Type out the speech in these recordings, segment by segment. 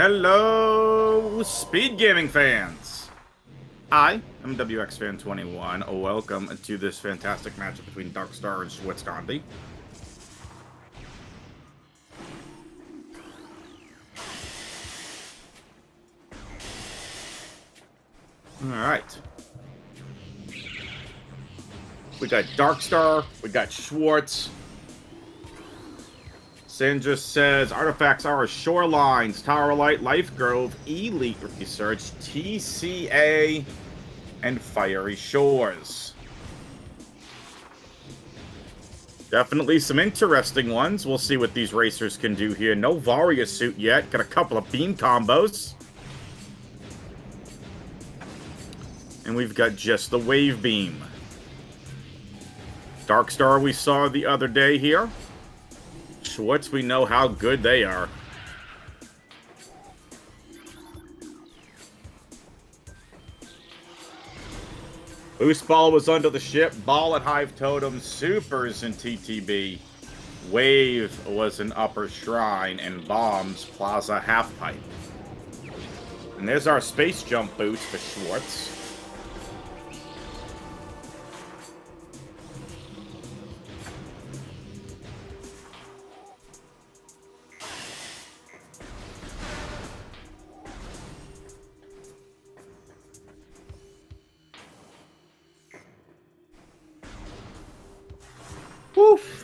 Hello, SpeedGaming fans! I am WXFan21. Welcome to this fantastic matchup between Darkstar and Schwartz Gandhi. Alright. We got Darkstar, we got Schwartz. Sandra says, artifacts are Shorelines, Tower Light, Life Grove, Elite Research, TCA, and Fiery Shores. Definitely some interesting ones. We'll see what these racers can do here. No Varia suit yet. Got a couple of beam combos. And we've got just the Wave Beam. Darkstar we saw the other day here. Schwartz, we know how good they are. Boost Ball was under the ship. Ball at Hive Totem. Supers in TTB. Wave was an Upper Shrine. And Bombs, Plaza Halfpipe. And there's our Space Jump boost for Schwartz. Woof.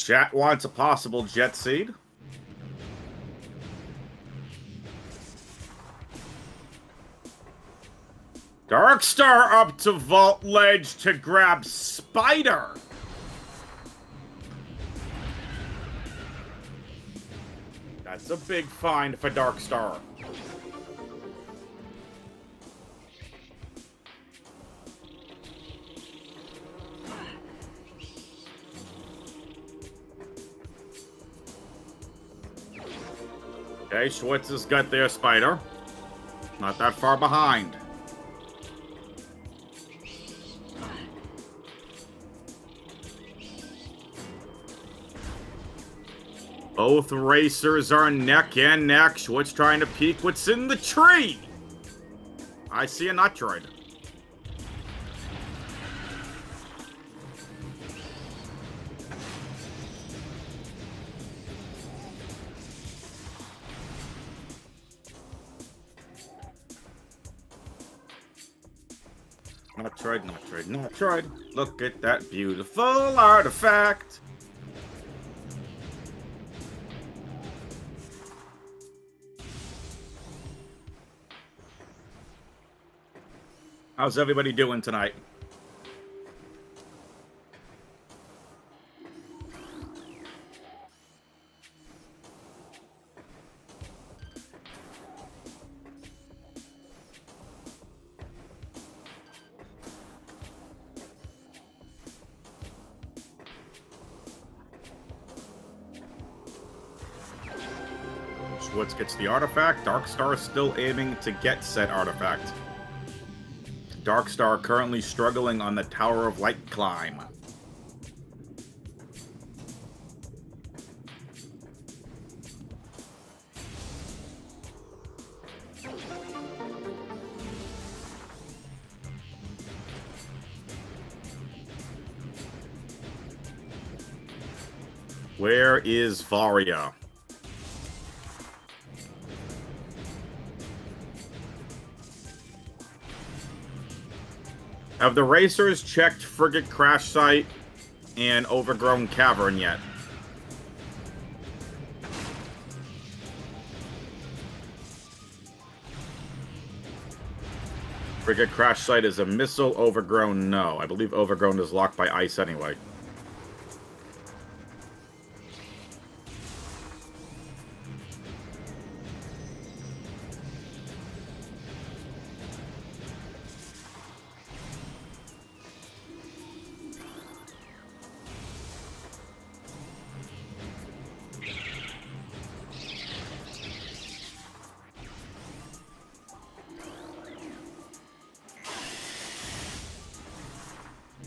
Chat wants a possible Jet Seed. Darkstar up to Vault Ledge to grab Spider. That's a big find for Darkstar. Okay, Schwartz has got their Spider. Not that far behind. Both racers are neck and neck. Schwartz trying to peek what's in the tree. I see a Metroid. Metroid. Look at that beautiful artifact. How's everybody doing tonight? Schwartz gets the artifact. Darkstar is still aiming to get said artifact. Darkstar currently struggling on the Tower of Light climb. Where is Varia? Have the racers checked Frigate Crash Site and Overgrown Cavern yet? Frigate Crash Site is a missile. Overgrown, no. I believe Overgrown is locked by ice anyway.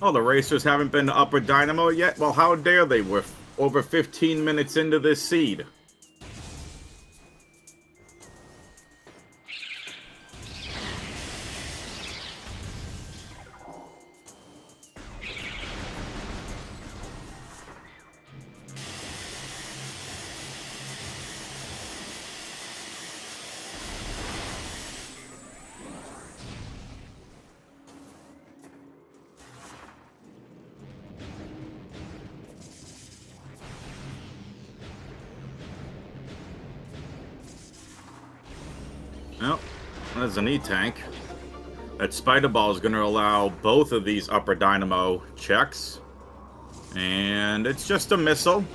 Oh, the racers haven't been to Upper Dynamo yet? Well, how dare they? We're over 15 minutes into this seed. Well, there's an E-Tank. That Spider Ball is going to allow both of these Upper Dynamo checks. And it's just a missile.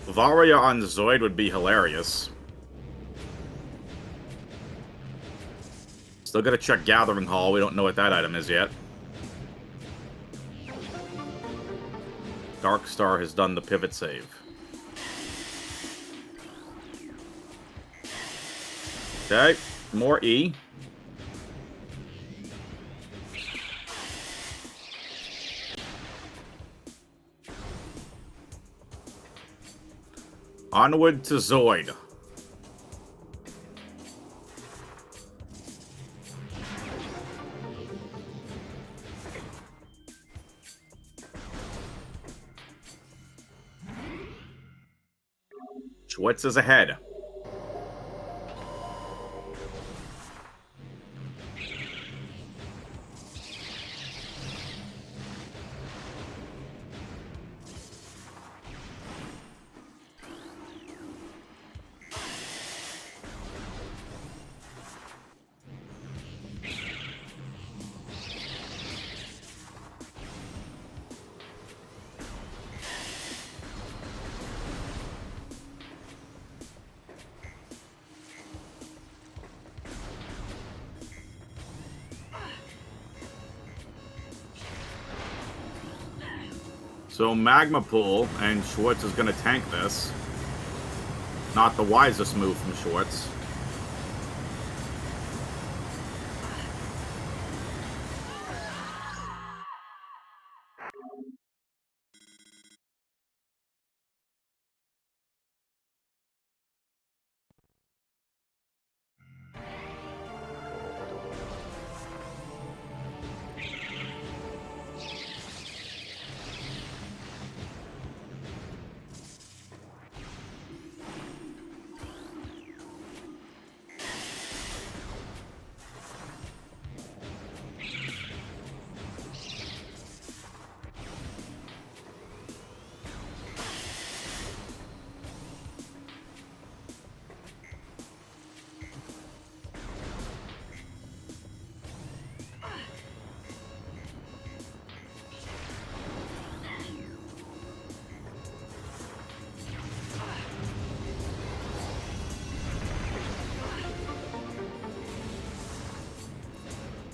Varia on Zoid would be hilarious. Still gotta check Gathering Hall. We don't know what that item is yet. Darkstar has done the pivot save. Okay, more E. Onward to Zoid. Schwartz is ahead. So Magma Pool, and Schwartz is going to tank this. Not the wisest move from Schwartz.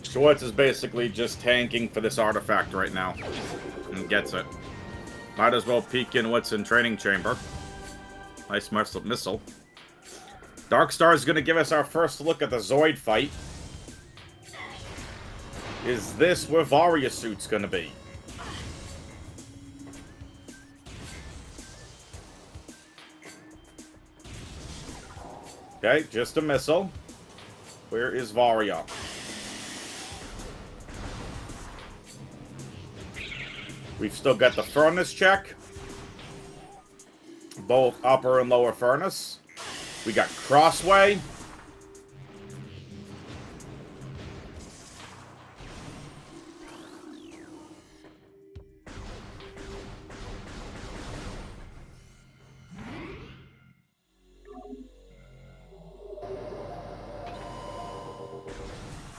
Schwartz is basically just tanking for this artifact right now. And gets it. Might as well peek in what's in Training Chamber. Nice missile. Darkstar is going to give us our first look at the Zoid fight. Is this where Varia Suit's going to be? Okay, just a missile. Where is Varia? We've still got the furnace check. Both upper and lower furnace. We got Crossway.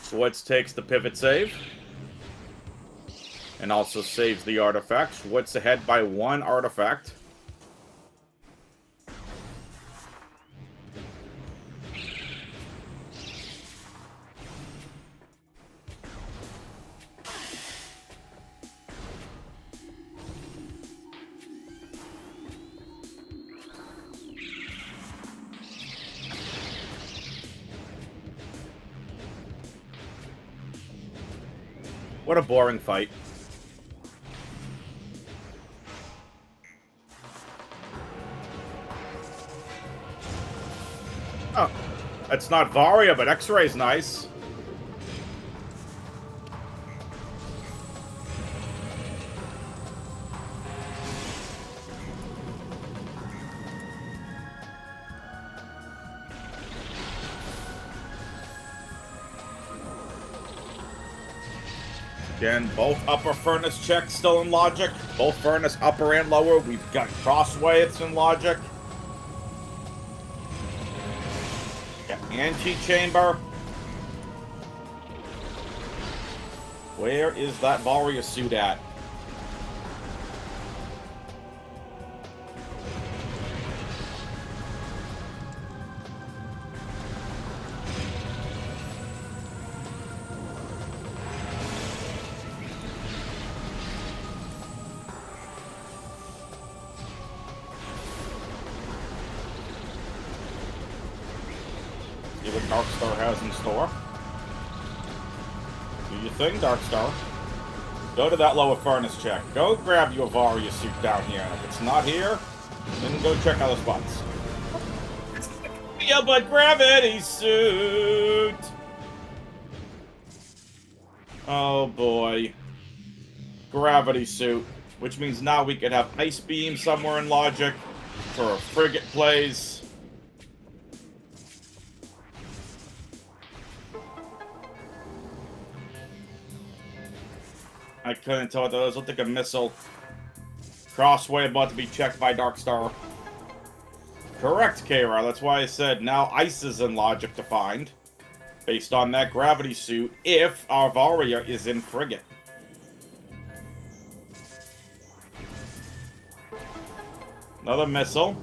Schwartz takes the pivot save. And also saves the artifact. Schwartz ahead by 1 artifact. What a boring fight. It's not Varia, but X-Ray's nice. Again, both upper furnace checks still in logic. Both furnace upper and lower. We've got crossway, it's in logic. Got anti-chamber. Where is that Varia suit at? See what Darkstar has in store. Do your thing, Darkstar. Go to that lower furnace check. Go grab your Varia suit down here. And if it's not here, then go check other spots. Yeah, but gravity suit! Oh boy. Gravity suit. Which means now we could have Ice Beam somewhere in logic for a frigate plays. I couldn't tell what those looked like a missile. Crossway about to be checked by Darkstar. Correct, Kara. That's why I said now ice is in logic to find. Based on that gravity suit, if our Varia is in frigate. Another missile.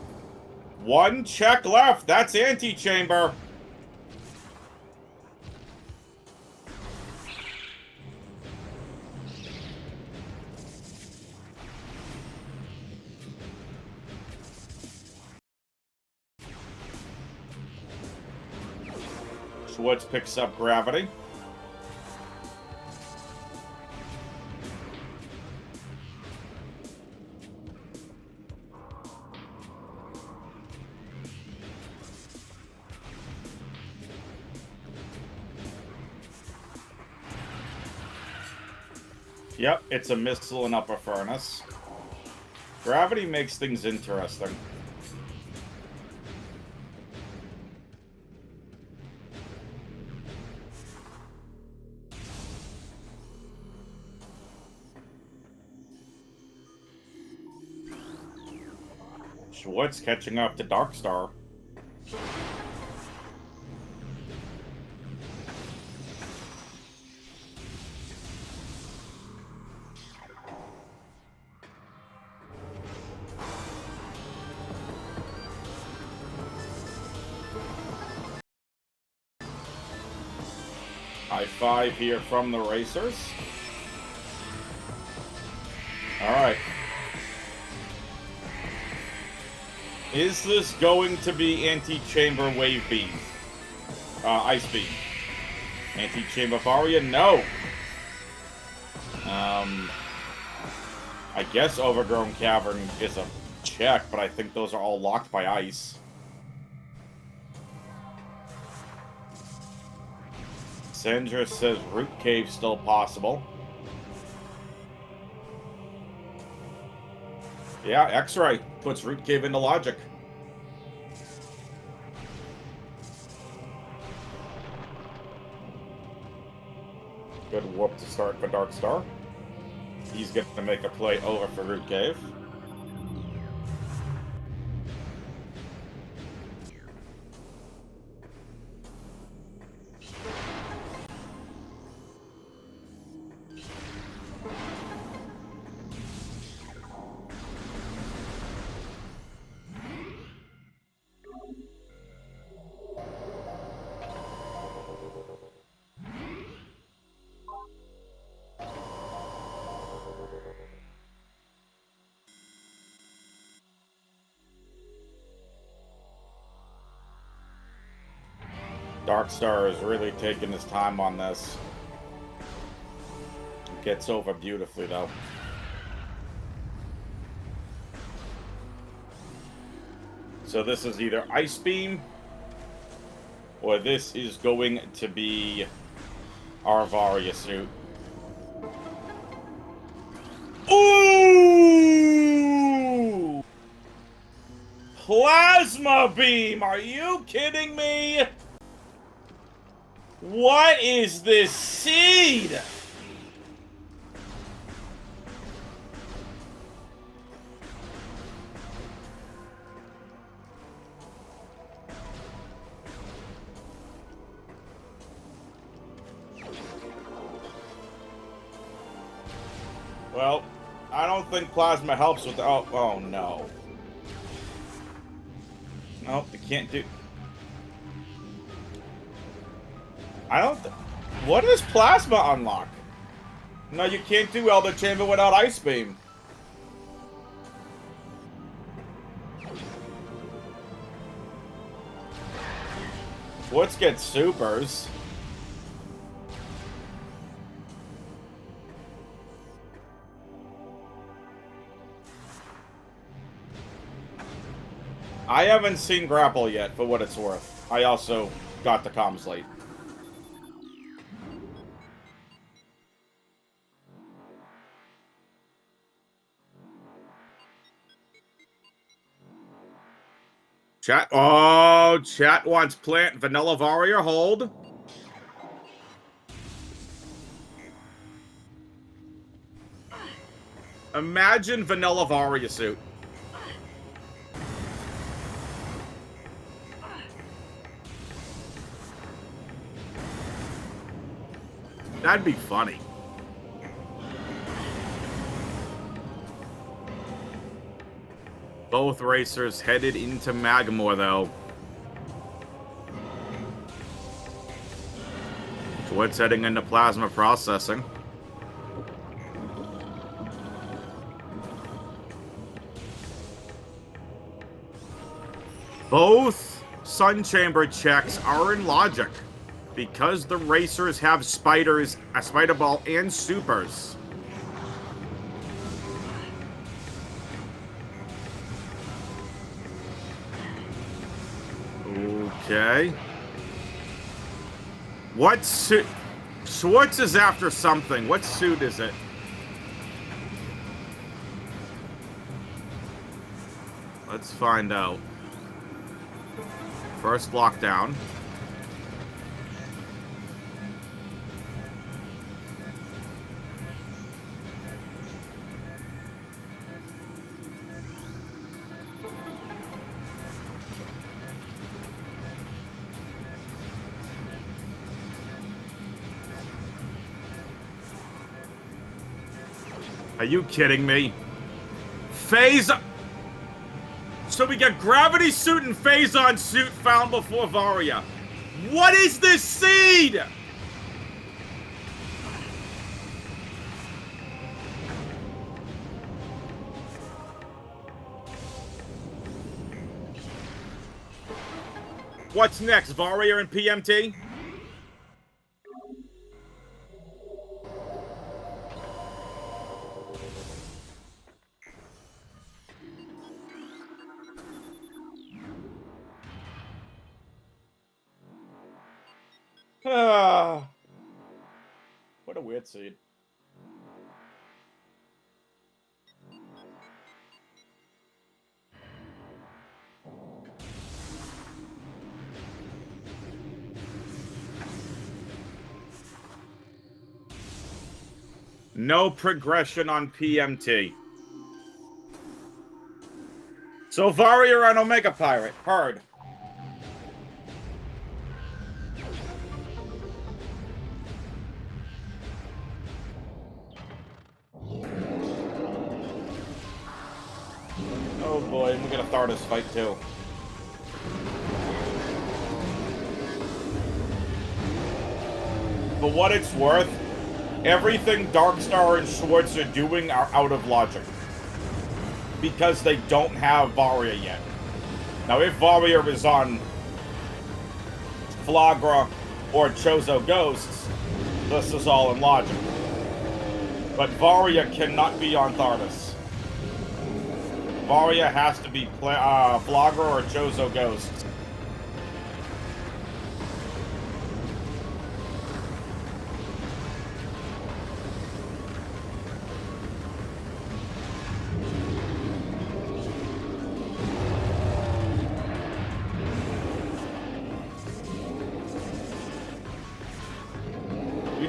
One check left. That's anti-chamber. Schwartz picks up gravity. Yep, it's a missile in upper furnace. Gravity makes things interesting. Schwartz catching up to Darkstar. High five here from the racers. All right. Is this going to be anti-chamber wave beam? Ice beam. Anti-chamber Varia? No. I guess Overgrown Cavern is a check, but I think those are all locked by ice. Sandra says Root Cave still possible. Yeah, X-Ray puts Root Cave into logic. Good whoop to start for Darkstar. He's going to make a play over for Root Cave. Darkstar is really taking his time on this. Gets over beautifully, though. So this is either Ice Beam, or or this is going to be our Varia suit. Ooh! Plasma beam! Are you kidding me? What is this seed? Well, I don't think plasma helps with the... Oh no. Nope, you can't do... I don't... What does plasma unlock? No, you can't do Elder Chamber without Ice Beam. Schwartz gets supers. I haven't seen Grapple yet, for what it's worth. I also got the comms late. Chat. Oh, chat wants plant vanilla Varia. Hold. Imagine vanilla Varia suit. That'd be funny. Both racers headed into Magmore, though. Schwartz heading into plasma processing. Both Sun Chamber checks are in logic because the racers have spiders, a spider ball, and supers. Okay. What suit? Schwartz is after something. What suit is it? Let's find out. First lockdown. Are you kidding me? Phase... So we get Gravity Suit and Phazon Suit found before Varia. What is this seed? What's next, Varia and PMT? What a weird seed. No progression on PMT. So Varia on Omega Pirate. Heard. Oh boy, we're gonna start this fight too. For what it's worth, everything Darkstar and Schwartz are doing are out of logic. Because they don't have Varia yet. Now if Varia is on Flagra or Chozo Ghosts, this is all in logic. But Varia cannot be on Thardus. Varia has to be Flagra or Chozo Ghosts.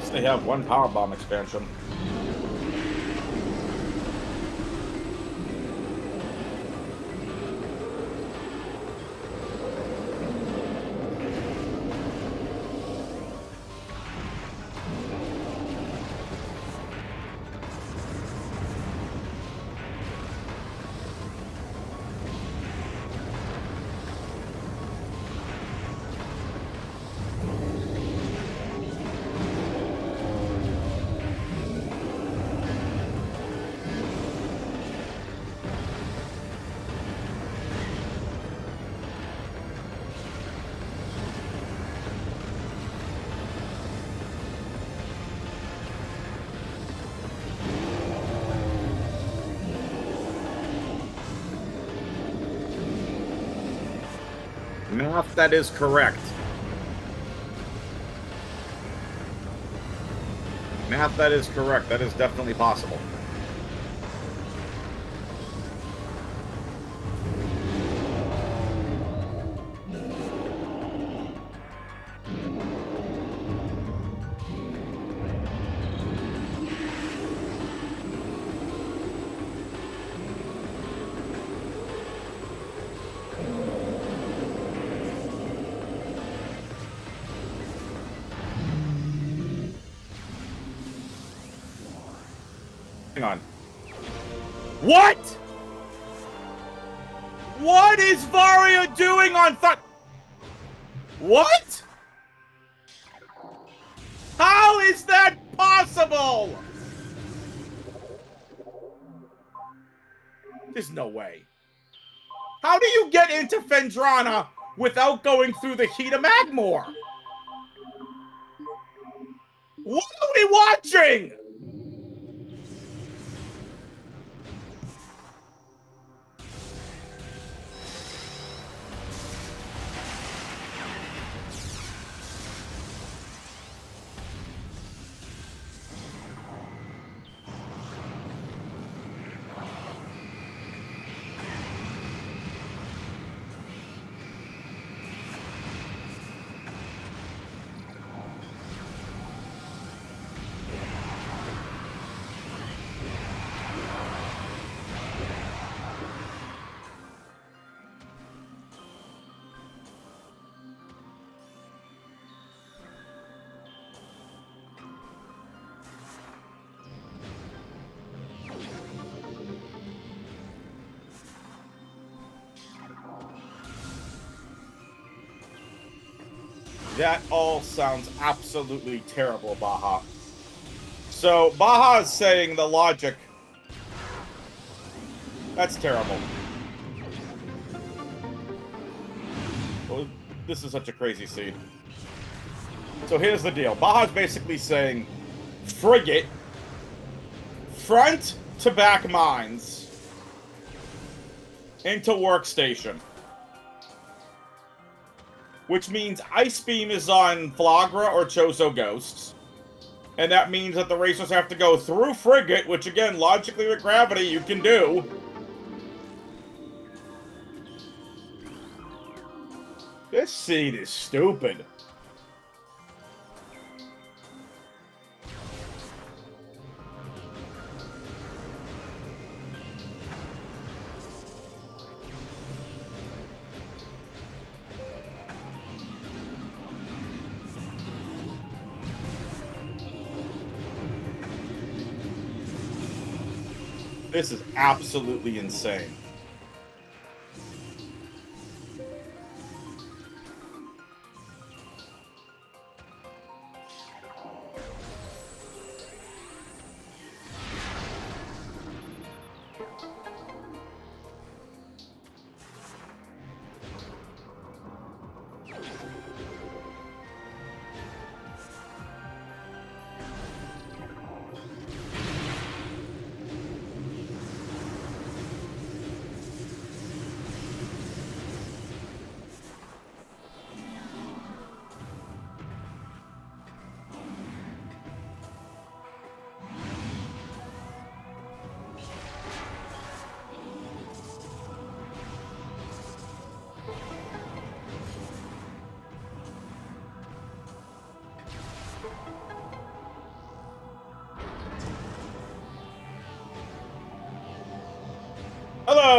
least they have one power bomb expansion. Math, that is correct. Math, that is correct. That is definitely possible. Hang on. What? What is Varia doing on What? How is that possible? There's no way. How do you get into Phendrana without going through the heat of Magmor? What are we watching? That all sounds absolutely terrible, Baja. So, Baja is saying the logic. That's terrible. Well, this is such a crazy scene. So here's the deal. Baja's basically saying, frigate, front to back mines, into workstation. Which means Ice Beam is on Flagra or Chozo Ghosts. And that means that the racers have to go through Frigate, which again, logically with gravity, you can do. This scene is stupid. This is absolutely insane.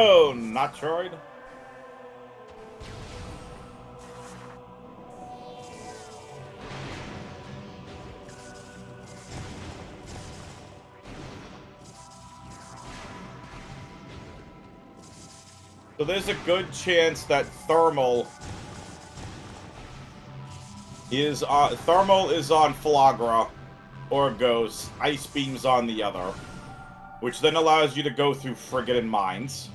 No, not Metroid. So there's a good chance that Thermal is on Flagra or Ghost, Ice Beam's on the other, which then allows you to go through friggin' mines,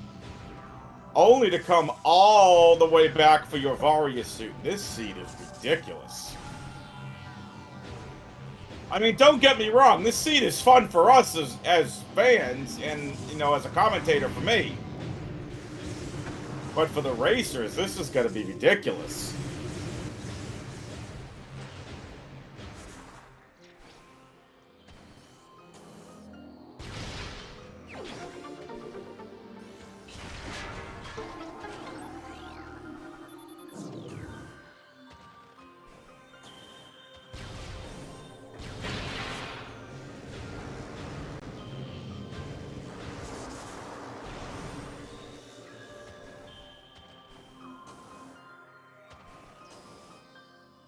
only to come all the way back for your Varia suit. This seat is ridiculous. I mean, don't get me wrong, this seat is fun for us as fans, and, you know, as a commentator for me. But for the racers, this is gonna be ridiculous.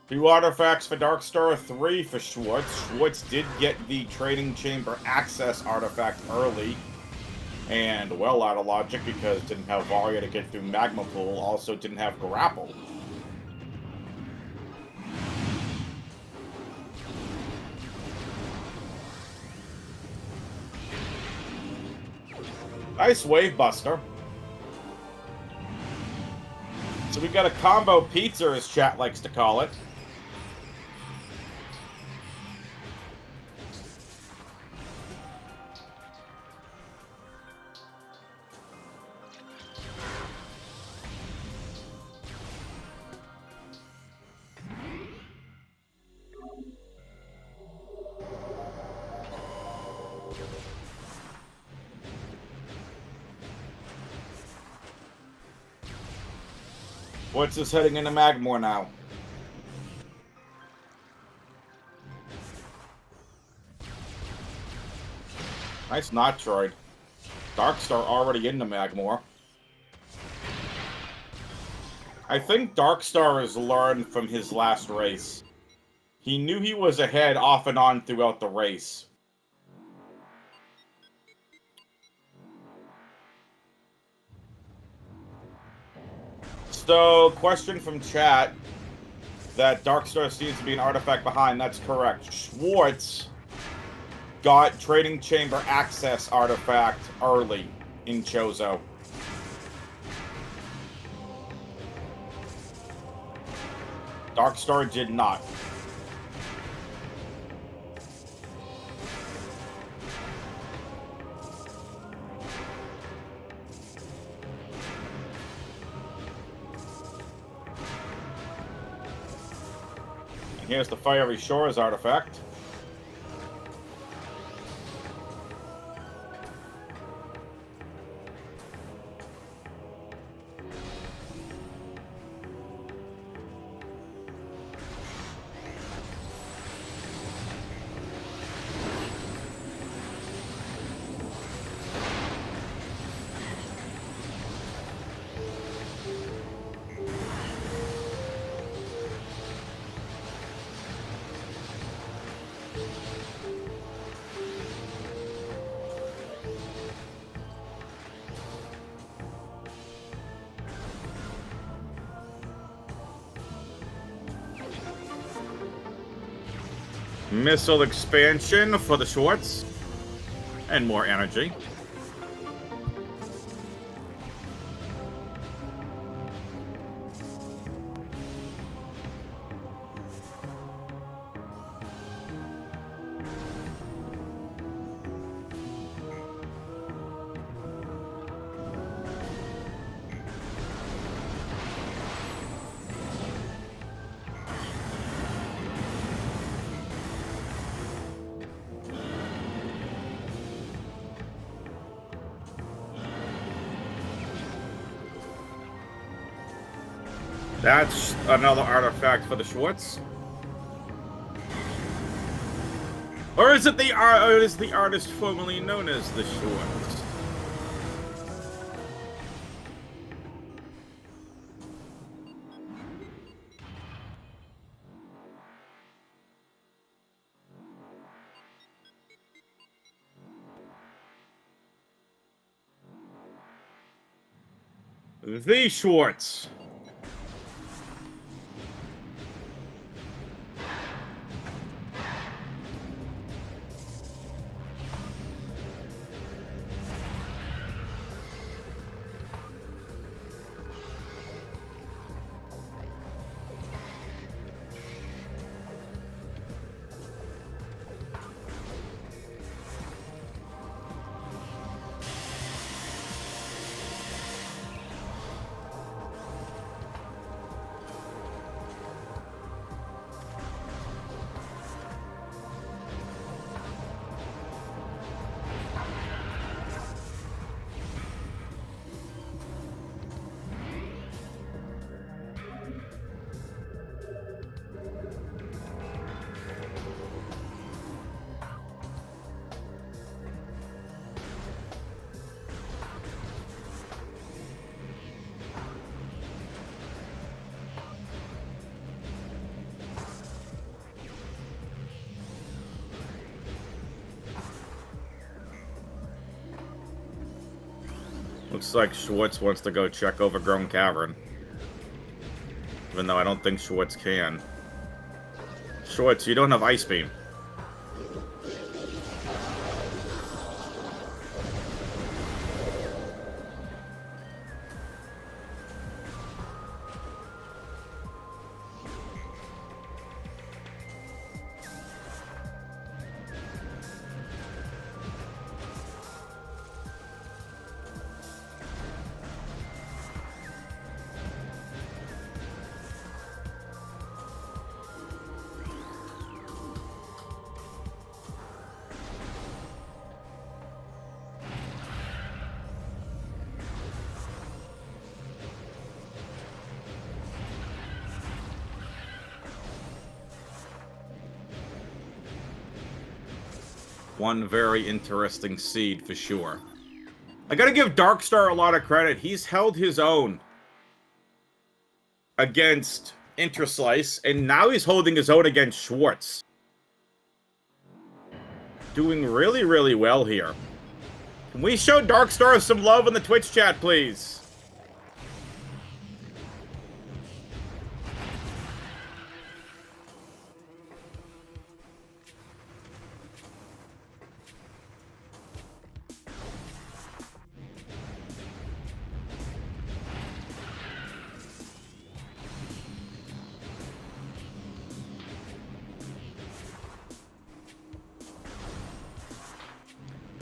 Two artifacts for Darkstar, 3 for Schwartz. Schwartz did get the Training Chamber Access artifact early. And well out of logic because didn't have Varia to get through Magma Pool, also didn't have Grapple. Nice Wave Buster. So we got a combo pizza, as chat likes to call it. What's this heading into Magmore now? Nice Metroid. Darkstar already into Magmore. I think Darkstar has learned from his last race. He knew he was ahead off and on throughout the race. So, question from chat that Darkstar seems to be an artifact behind. That's correct. Schwartz got Trading Chamber Access artifact early in Chozo. Darkstar did not. Here's the Fiery Shores artifact. Missile expansion for the Schwartz. And more energy. That's another artifact for the Schwartz. Or is it the artist formerly known as the Schwartz? The Schwartz. Looks like Schwartz wants to go check Overgrown Cavern. Even though I don't think Schwartz can. Schwartz, you don't have Ice Beam. One very interesting seed for sure. I gotta give Darkstar a lot of credit. He's held his own against Interslice, and now he's holding his own against Schwartz. Doing really, really well here. Can we show Darkstar some love in the Twitch chat, please?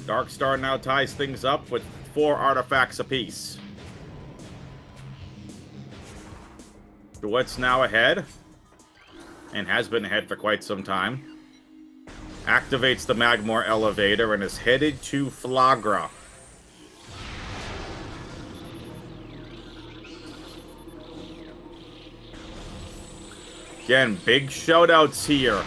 Darkstar now ties things up with 4 artifacts apiece. Schwartz now ahead, and has been ahead for quite some time. Activates the Magmor elevator and is headed to Flagra. Again, big shoutouts here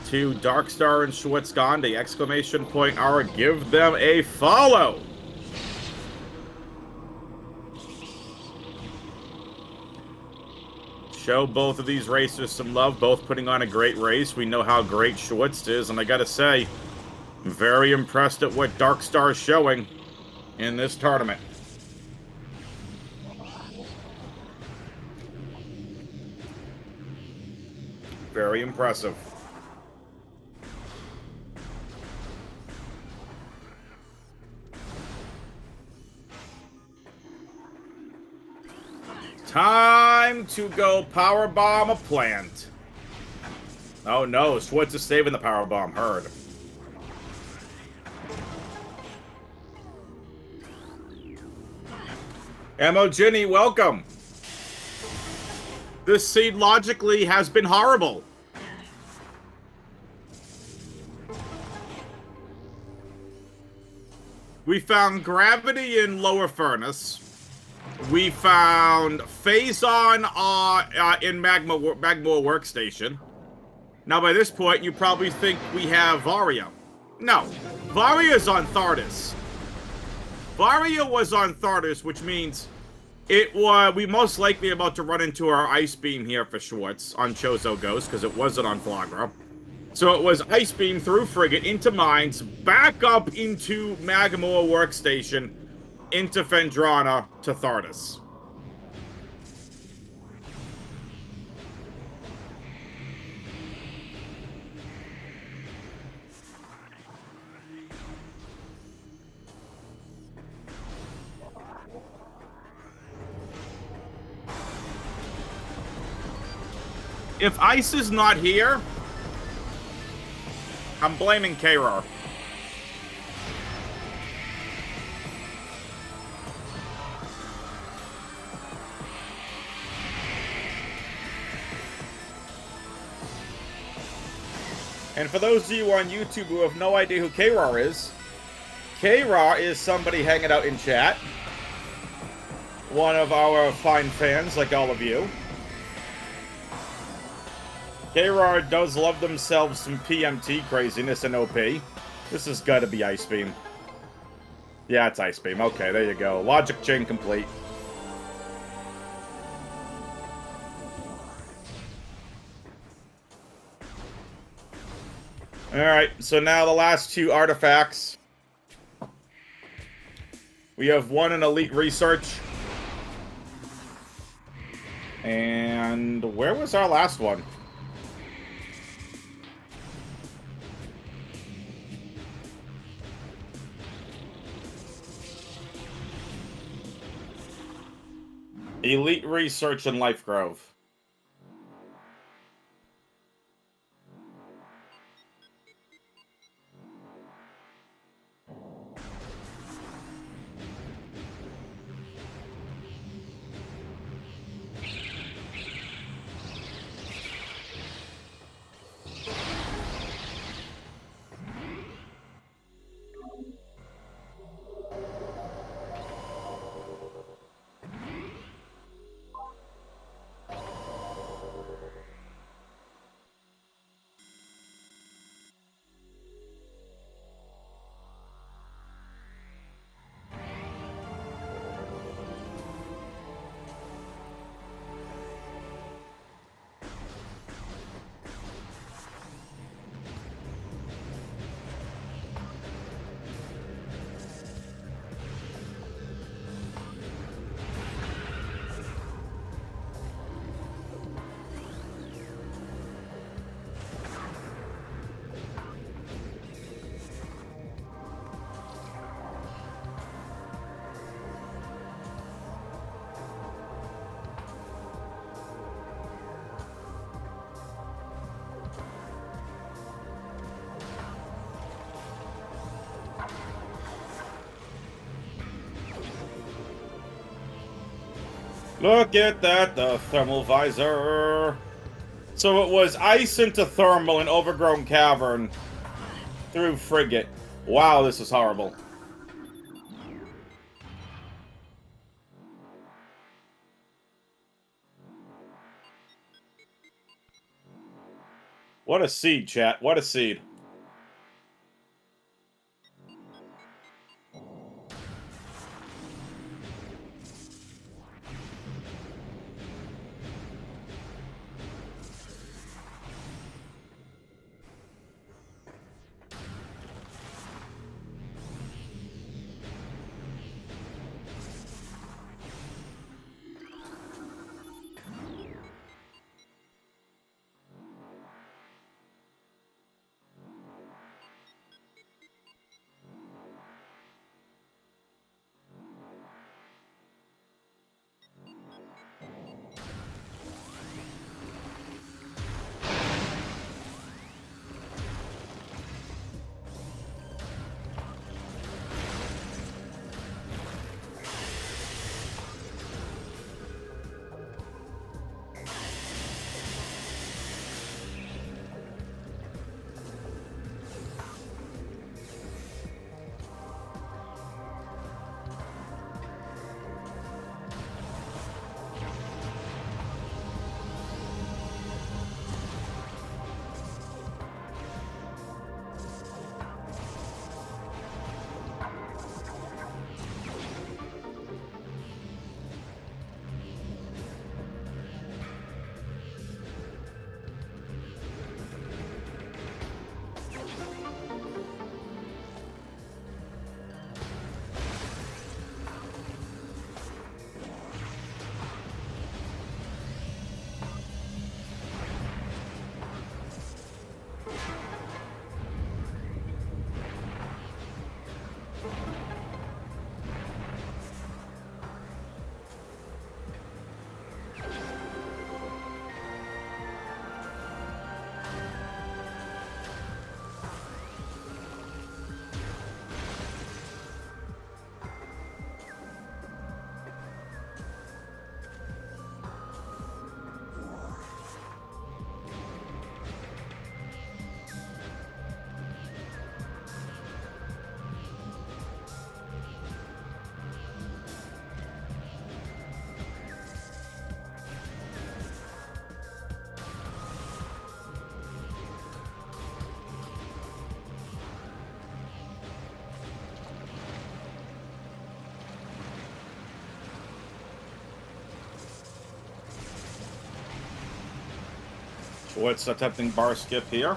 to Darkstar and Schwartz Gandhi. Exclamation point R, give them a follow. Show both of these racers some love, both putting on a great race. We know how great Schwartz is, and I gotta say, I'm very impressed at what Darkstar is showing in this tournament. Very impressive. Time to go powerbomb a plant. Oh no, Schwartz is saving the powerbomb. Heard. Mo Ginny, welcome. This seed logically has been horrible. We found Gravity in Lower Furnace. We found Phazon in Magmor Workstation. Now, by this point, you probably think we have Varia. No, Varia's on Thardus. Varia was on Thardus, which means we most likely about to run into our Ice Beam here for Schwartz on Chozo Ghost, because it wasn't on Flagra. So it was Ice Beam through Frigate, into Mines, back up into Magmor Workstation, into Fendrana, to Thardus. If Ice is not here, I'm blaming K-Rar. And for those of you on YouTube who have no idea who K-Rar is somebody hanging out in chat. One of our fine fans, like all of you. K-Rar does love themselves some PMT craziness and OP. This has got to be Ice Beam. Yeah, it's Ice Beam. Okay, there you go. Logic chain complete. Alright, so now the last two artifacts. We have one in Elite Research. And where was our last one? Elite Research in Life Grove. Look at that, the thermal visor. So it was ice into thermal and overgrown cavern through frigate. Wow, this is horrible. What a seed, chat. What a seed. Schwartz attempting bar skip here.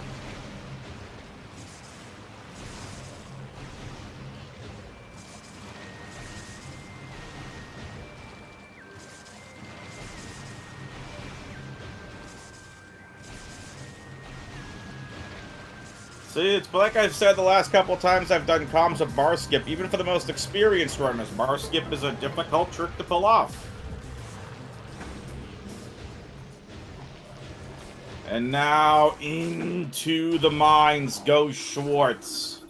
See, it's like I've said the last couple times I've done comms of bar skip, even for the most experienced runners, bar skip is a difficult trick to pull off. And now into the mines goes Schwartz.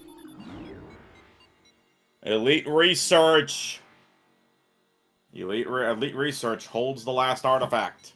Elite Research. Elite Research holds the last artifact.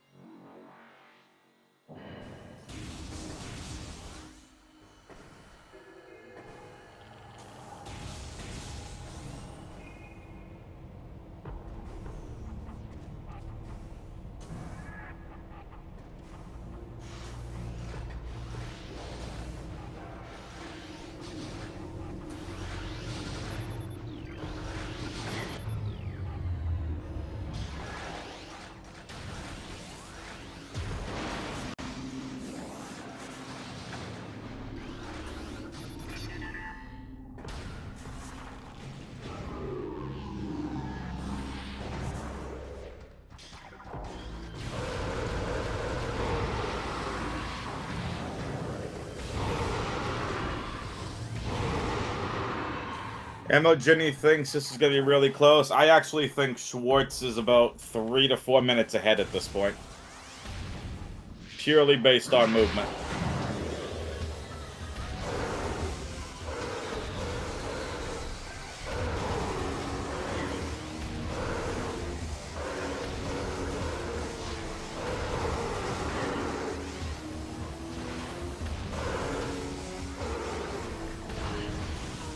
Ginny thinks this is going to be really close. I actually think Schwartz is about 3 to 4 minutes ahead at this point. Purely based on movement.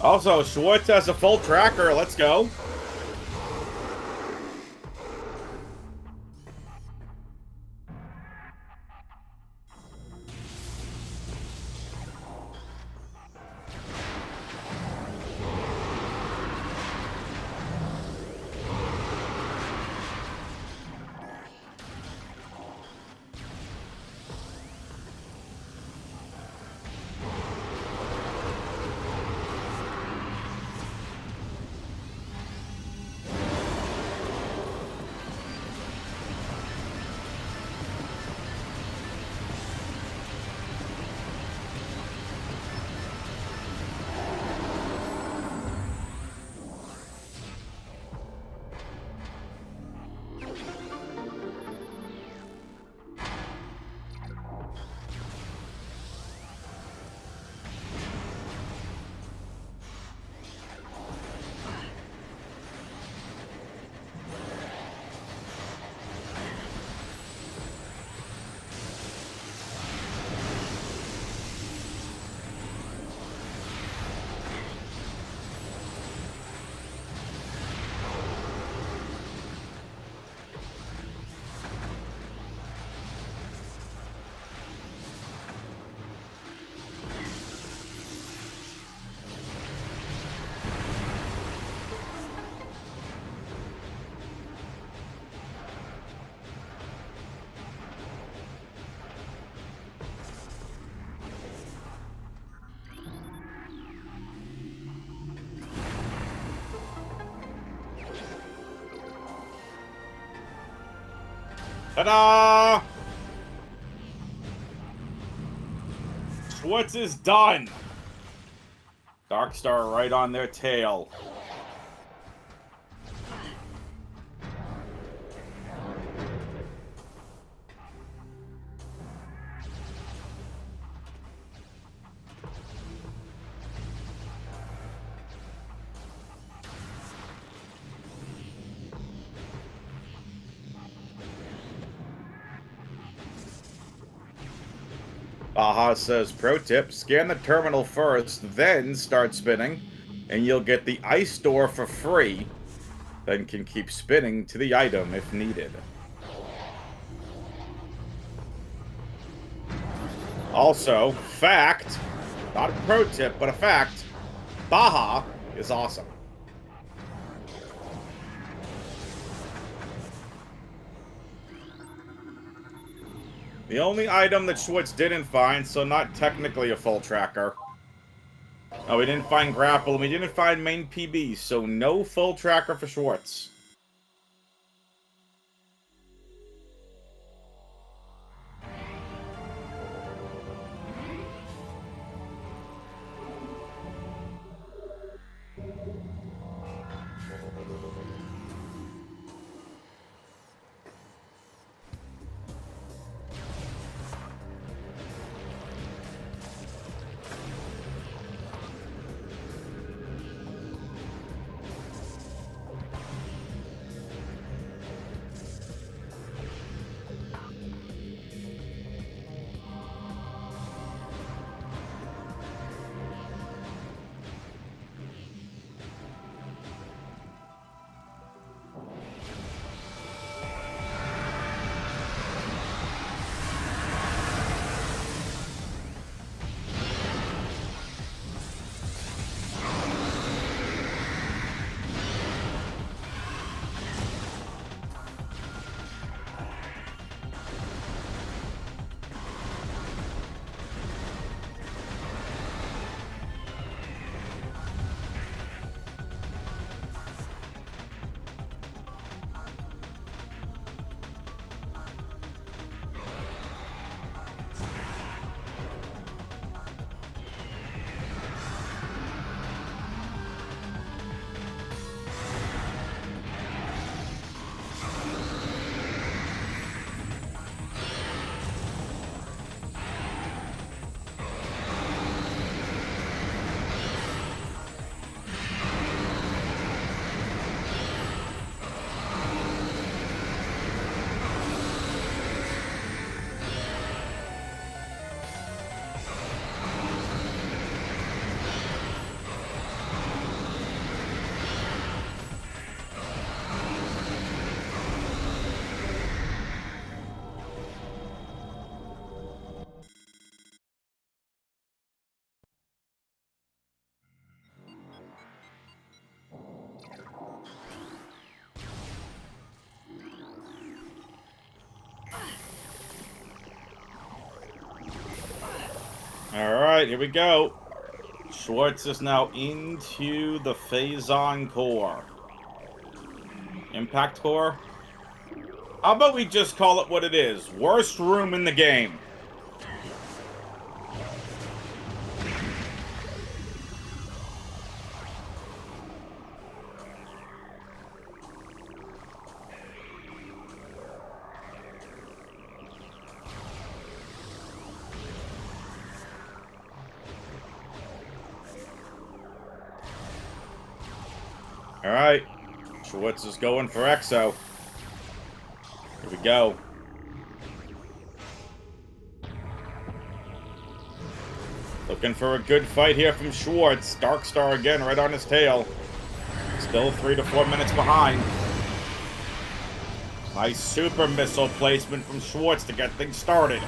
Also, Schwartz has a full tracker. Let's go. Ta-da! Schwartz is done. Darkstar right on their tail. Baha says, pro tip, scan the terminal first, then start spinning, and you'll get the ice door for free, then can keep spinning to the item if needed. Also, fact, not a pro tip, but a fact, Baha is awesome. The only item that Schwartz didn't find, so not technically a full tracker. Oh, we didn't find grapple, and we didn't find main PB, so no full tracker for Schwartz. Alright, here we go. Schwartz is now into the Phazon core. Impact core? How about we just call it what it is? Worst room in the game. Alright. Schwartz is going for Exo. Here we go. Looking for a good fight here from Schwartz. Darkstar again right on his tail. Still 3 to 4 minutes behind. Nice super missile placement from Schwartz to get things started.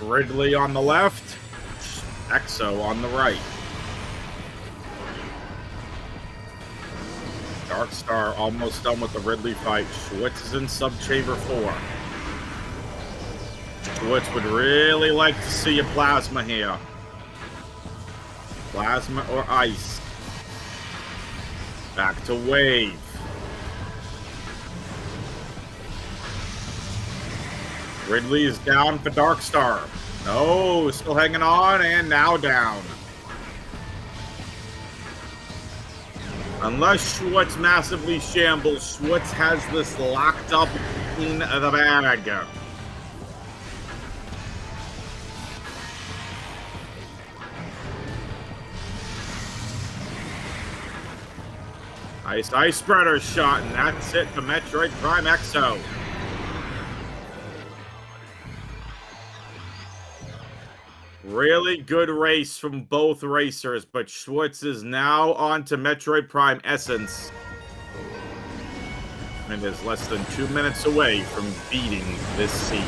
Ridley on the left, Exo on the right. Darkstar almost done with the Ridley fight. Schwartz is in Sub-Chamber 4. Schwartz would really like to see a plasma here. Plasma or ice. Back to wave. Ridley is down for Darkstar. No, still hanging on and now down. Unless Schwartz massively shambles, Schwartz has this locked up in the bag. Ice spreader shot, and that's it to Metroid Prime Exo. Really good race from both racers, but Schwartz is now on to Metroid Prime Essence. And is less than 2 minutes away from beating this seed.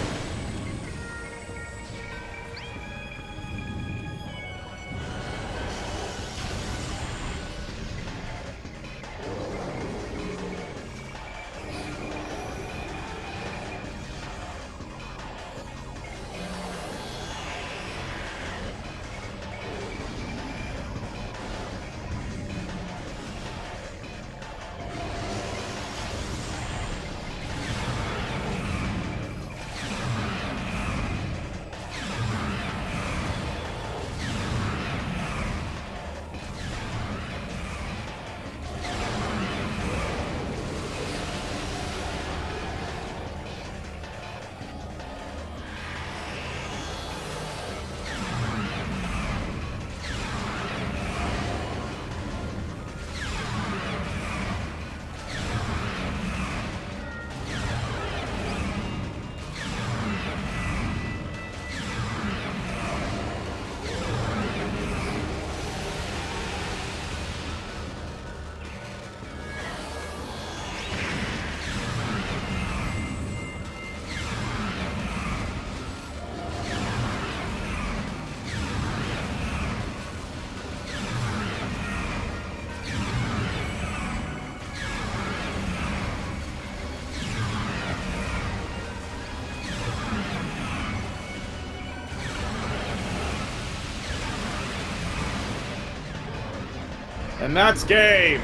And that's game.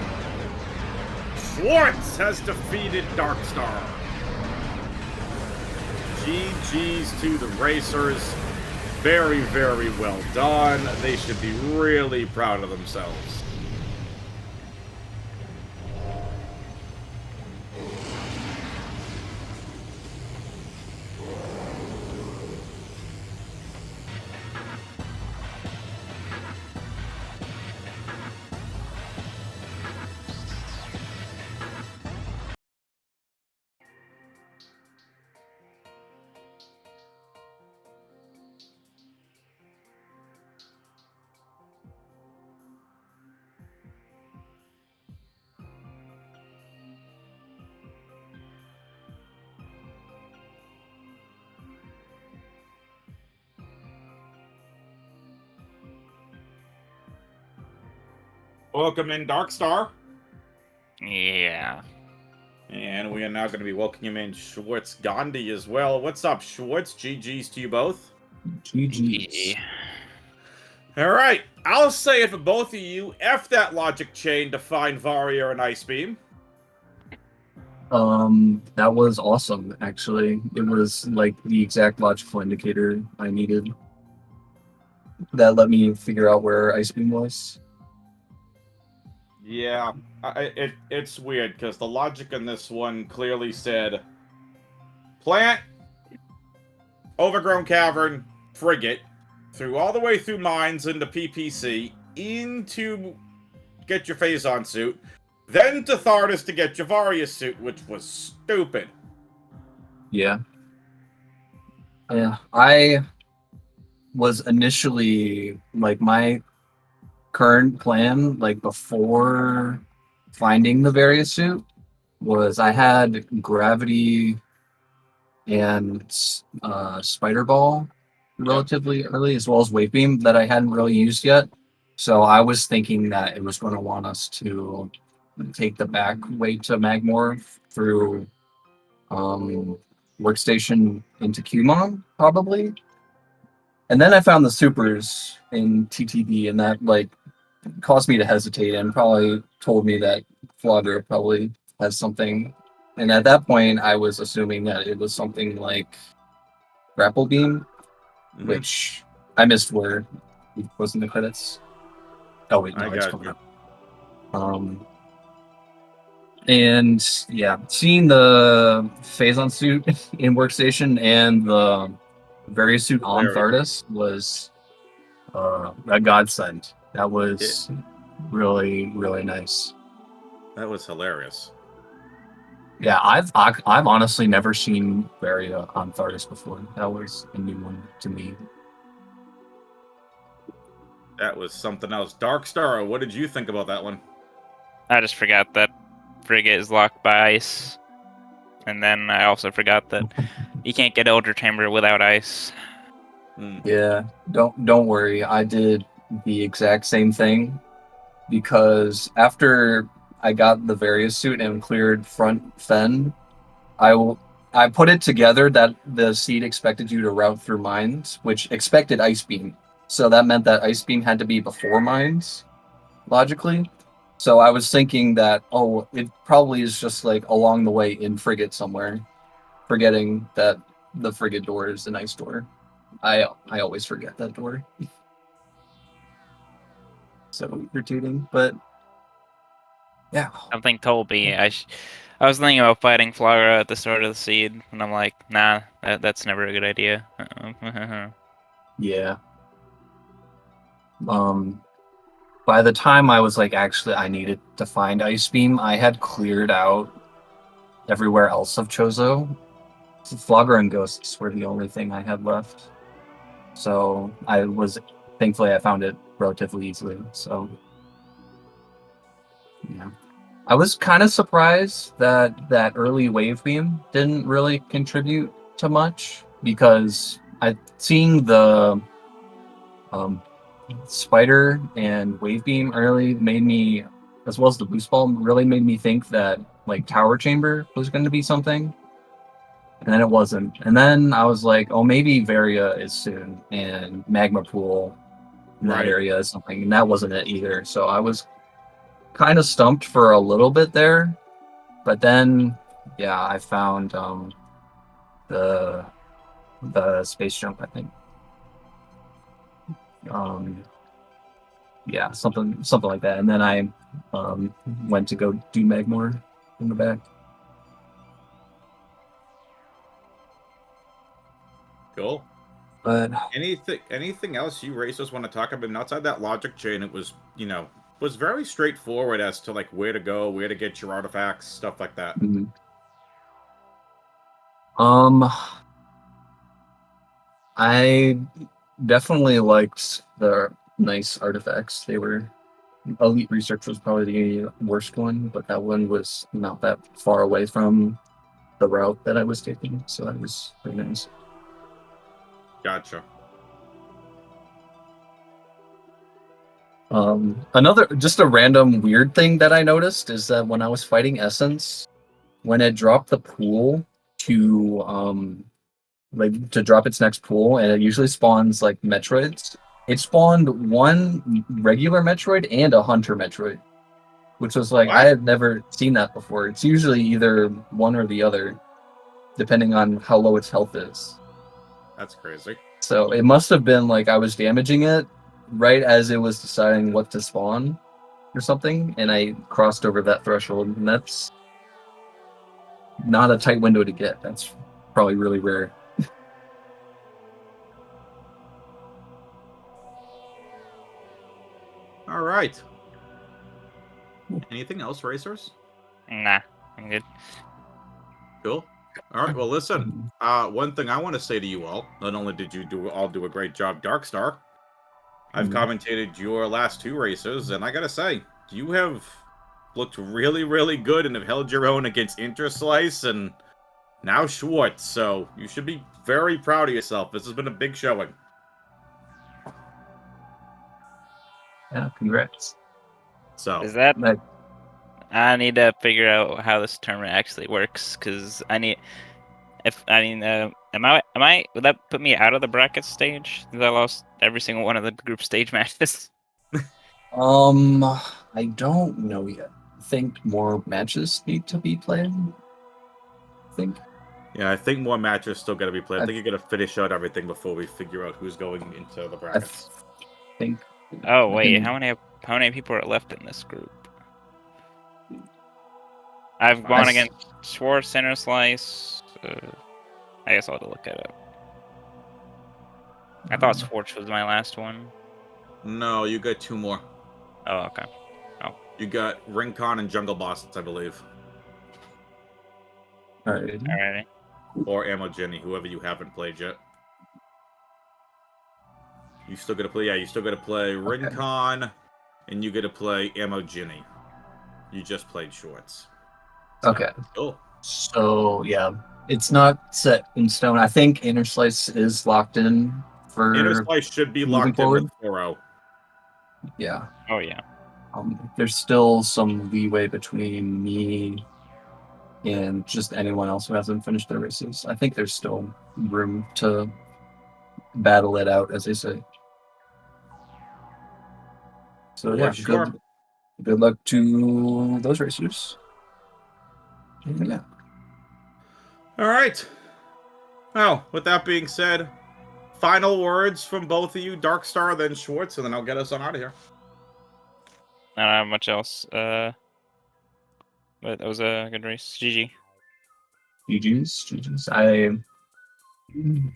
Schwartz has defeated Darkstar. GG's to the racers. Very, very well done. They should be really proud of themselves. Welcome in, Darkstar. Yeah. And we are now going to be welcoming in Schwartz Gandhi as well. What's up, Schwartz? GG's to you both. GG's. All right. I'll say it for both of you. F that logic chain to find Varia and Ice Beam. That was awesome, actually. It was like the exact logical indicator I needed. That let me figure out where Ice Beam was. Yeah, it's weird because the logic in this one clearly said plant, overgrown cavern, frigate, through all the way through mines into PPC, into get your Phazon suit, then to Thardus to get your Varia suit, which was stupid. Yeah. Yeah, I was initially, like, my current plan, like, before finding the Varia suit, was I had Gravity and Spider Ball relatively early, as well as Wave Beam that I hadn't really used yet. So I was thinking that it was going to want us to take the back way to Magmore through Workstation into QMon, probably. And then I found the supers in TTB, and that like caused me to hesitate and probably told me that Flogger probably has something. And at that point, I was assuming that it was something like Grapple Beam, which I missed where it was in the credits. Oh wait, no, I it's got coming you. up. And yeah, seeing the Phazon suit in Workstation and the various suit on Hilarious. Thardus was a godsend. That was really, really nice. That was hilarious. Yeah, I've honestly never seen Varia on Thardus before. That was a new one to me. That was something else. Darkstar, what did you think about that one? I just forgot that frigate is locked by ice. And then I also forgot that you can't get Elder Chamber without ice. Yeah, don't worry. I did the exact same thing because after I got the various suit and cleared front fen, I put it together that the seed expected you to route through mines, which expected ice beam. So that meant that ice beam had to be before mines, logically. So I was thinking that, oh, it probably is just like along the way in frigate somewhere, forgetting that the frigate door is an ice door. I always forget that door. So irritating, but yeah. Something told me I was thinking about fighting Flora at the start of the seed, and I'm like, nah, that's never a good idea. Yeah. By the time I was like, actually, I needed to find Ice Beam, I had cleared out everywhere else of Chozo. Flogger and Ghosts were the only thing I had left. So thankfully, I found it relatively easily. So, yeah. I was kind of surprised that that early Wave Beam didn't really contribute to much because seeing the Spider and Wave Beam early made me, as well as the Boost Ball, really made me think that like Tower Chamber was going to be something, and then it wasn't. And then I was like, oh, maybe Varia is soon, and Magma Pool in that area is something, and that wasn't it either. So I was kind of stumped for a little bit there, but then yeah, I found the space jump, I think. Yeah, something like that. And then I went to go do Magmore in the back. Cool. But anything else you racers want to talk about? Outside that logic chain, it was was very straightforward as to like where to go, where to get your artifacts, stuff like that. I definitely liked the nice artifacts. They were Elite Research was probably the worst one, but that one was not that far away from the route that I was taking, so that was very nice. Gotcha. Another just a random weird thing that I noticed is that when I was fighting Essence, when it dropped the pool to to drop its next pool, and it usually spawns like Metroids, it spawned one regular Metroid and a Hunter Metroid, which was like, I had never seen that before. It's usually either one or the other, depending on how low its health is. That's crazy. So it must have been like I was damaging it right as it was deciding what to spawn or something, and I crossed over that threshold, and that's not a tight window to get. That's probably really rare. All right. Anything else, racers? Nah, I'm good. Cool. All right. Well, listen. One thing I want to say to you all: not only did you all do a great job, Darkstar, I've commentated your last two races, and I gotta say, you have looked really, really good and have held your own against Interslice and now Schwartz. So you should be very proud of yourself. This has been a big showing. Yeah, congrats. So Is that? Like, I need to figure out how this tournament actually works because I need. If I mean, would that put me out of the bracket stage? Because I lost every single one of the group stage matches. I don't know yet. I think more matches need to be played. I think. yeah, I think more matches still got to be played. I I- think you got to finish out everything before we figure out who's going into the I brackets. think. Oh I wait, think- how many people are left in this group? I've I gone s- against Schwartz, Center Slice. I guess I'll have to look it up. I thought Schwartz was my last one. No, you got 2 more. Oh, okay. You got Rincon and Jungle Boss, I believe, Alright. Alrighty. or Ammo Jenny, whoever you haven't played yet. You still got to play. Yeah, you still got to play Rincon, and you got to play Ammo Jenny. You just played Schwartz. Okay. Oh, So yeah, it's not set in stone. I think Inner Slice is locked in for Inner Slice should be moving locked in forward. with 4-0. Yeah. Oh yeah. There's still some leeway between me and just anyone else who hasn't finished their races. I think there's still room to battle it out, as they say. So yeah, Sure. good luck to those racers. And yeah. All right. Well, with that being said, final words from both of you, Darkstar, then Schwartz, and then I'll get us on out of here. I don't have much else. But that was a good race. GG. GG's. I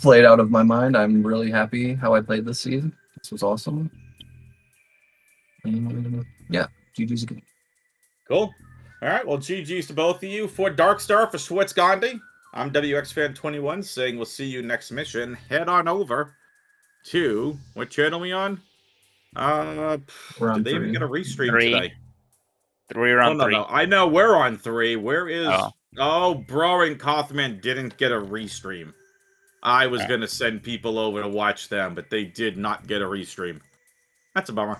played out of my mind. I'm really happy how I played this season. This was awesome. And yeah, GG's again. Cool. All right. Well, GG's to both of you. For Darkstar, for Schwartz Gandhi, I'm WXFan21 saying we'll see you next mission. Head on over to what channel we on? We're on Did they even 3. get a restream 3. today? We're on 3. No. I know we're on 3. Where is? Oh. Bro and Kaufman didn't get a restream. I was gonna send people over to watch them, but they did not get a restream. That's a bummer.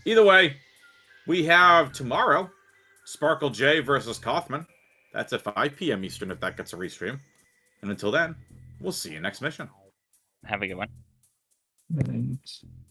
Either way, we have tomorrow Sparkle J versus Kaufman. That's at 5 p.m. Eastern if that gets a restream. And until then, we'll see you next mission. Have a good one. And